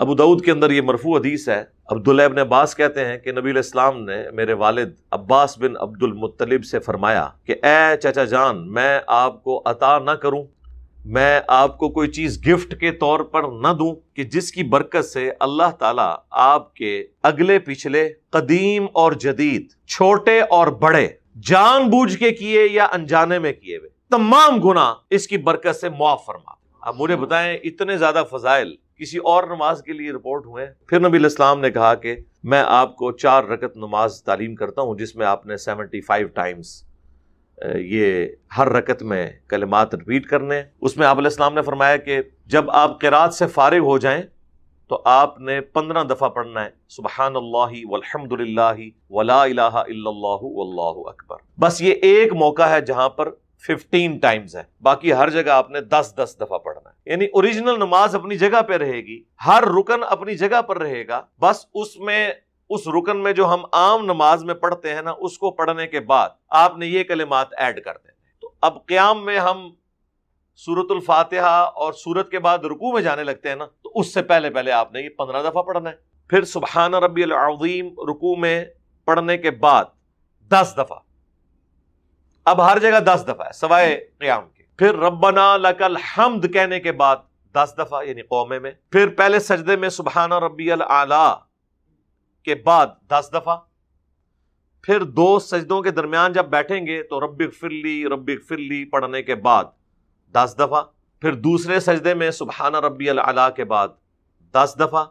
ابو داؤد کے اندر یہ مرفوع حدیث ہے، عبداللہ ابن عباس کہتے ہیں کہ نبی علیہ السلام نے میرے والد عباس بن عبد المطلب سے فرمایا کہ اے چچا جان، میں آپ کو عطا نہ کروں، میں آپ کو کوئی چیز گفٹ کے طور پر نہ دوں کہ جس کی برکت سے اللہ تعالیٰ آپ کے اگلے پچھلے، قدیم اور جدید، چھوٹے اور بڑے، جان بوجھ کے کیے یا انجانے میں کیے ہوئے تمام گناہ اس کی برکت سے معاف فرما دے۔ اب مجھے بتائیں اتنے زیادہ فضائل کسی اور نماز کے لیے رپورٹ ہوئے؟ پھر نبی علیہ السلام نے کہا کہ میں آپ کو 4 رکعت نماز تعلیم کرتا ہوں جس میں آپ نے 75 ٹائمز یہ ہر رکعت میں کلمات ریپیٹ کرنے ہیں۔ اس میں آپ علیہ السلام نے فرمایا کہ جب آپ قرات سے فارغ ہو جائیں تو آپ نے 15 دفعہ پڑھنا ہے سبحان اللہ والحمد للہ ولا الہ الا اللہ واللہ اکبر۔ بس یہ ایک موقع ہے جہاں پر 15 ٹائمز ہے، باقی ہر جگہ آپ نے 10 دفعہ پڑھنا ہے۔ یعنی اوریجنل نماز اپنی جگہ پہ رہے گی، ہر رکن اپنی جگہ پر رہے گا، بس اس رکن میں جو ہم عام نماز میں پڑھتے ہیں نا، اس کو پڑھنے کے بعد آپ نے یہ کلمات ایڈ کر دینے۔ تو اب قیام میں ہم سورۃ الفاتحہ اور سورت کے بعد رکوع میں جانے لگتے ہیں نا، تو اس سے پہلے آپ نے یہ 15 دفعہ پڑھنا ہے۔ پھر سبحان ربی العظیم رکوع میں پڑھنے کے بعد 10 دفعہ، اب ہر جگہ 10 دفعہ ہے سوائے قیام کے۔ پھر ربنا لک الحمد کہنے کے بعد 10 دفعہ یعنی قومے میں۔ پھر پہلے سجدے میں سبحان ربی الاعلی کے بعد 10 دفعہ۔ پھر 2 سجدوں کے درمیان جب بیٹھیں گے تو رب اغفر لی پڑھنے کے بعد 10 دفعہ۔ پھر دوسرے سجدے میں سبحان ربی الاعلی کے بعد 10 دفعہ۔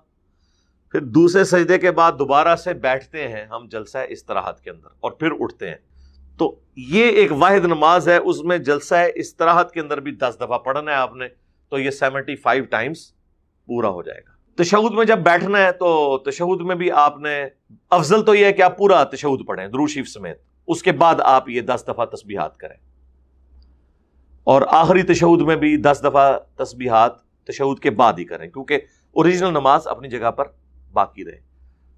پھر دوسرے سجدے کے بعد دوبارہ سے بیٹھتے ہیں ہم جلسہ استراحت کے اندر اور پھر اٹھتے ہیں۔ تو یہ ایک واحد نماز ہے، اس میں جلسہ استراحت کے اندر بھی 10 دفعہ پڑھنا ہے آپ نے، تو یہ 75 ٹائمز پورا ہو جائے گا۔ تشہد میں جب بیٹھنا ہے تو تشہد میں بھی آپ نے، افضل تو یہ ہے کہ آپ پورا تشہد پڑھیں درود شریف سمیت، اس کے بعد آپ یہ 10 دفعہ تسبیحات کریں، اور آخری تشہد میں بھی 10 دفعہ تسبیحات تشہد کے بعد ہی کریں، کیونکہ اوریجنل نماز اپنی جگہ پر باقی رہے۔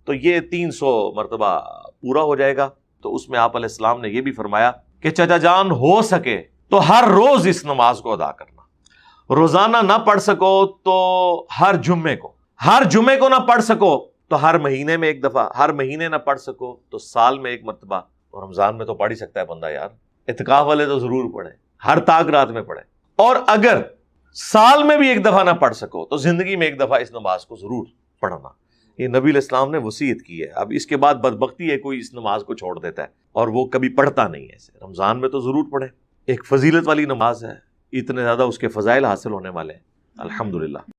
تو یہ 300 مرتبہ پورا ہو جائے گا۔ تو اس میں آپ علیہ السلام نے یہ بھی فرمایا کہ چچا جان ہو سکے تو ہر روز اس نماز کو ادا کرنا، روزانہ نہ پڑھ سکو تو ہر جمعے کو نہ پڑھ سکو تو ہر مہینے میں 1 دفعہ، ہر مہینے نہ پڑھ سکو تو سال میں 1 مرتبہ، اور رمضان میں تو پڑھ ہی سکتا ہے بندہ یار، اعتکاف والے تو ضرور پڑھیں، ہر تاک رات میں پڑھیں، اور اگر سال میں بھی 1 دفعہ نہ پڑھ سکو تو زندگی میں 1 دفعہ اس نماز کو ضرور پڑھنا۔ یہ نبی علیہ السلام نے وصیت کی ہے۔ اب اس کے بعد بدبختی ہے کوئی اس نماز کو چھوڑ دیتا ہے اور وہ کبھی پڑھتا نہیں ہے اسے۔ رمضان میں تو ضرور پڑھیں، ایک فضیلت والی نماز ہے، اتنے زیادہ اس کے فضائل حاصل ہونے والے ہیں الحمدللہ۔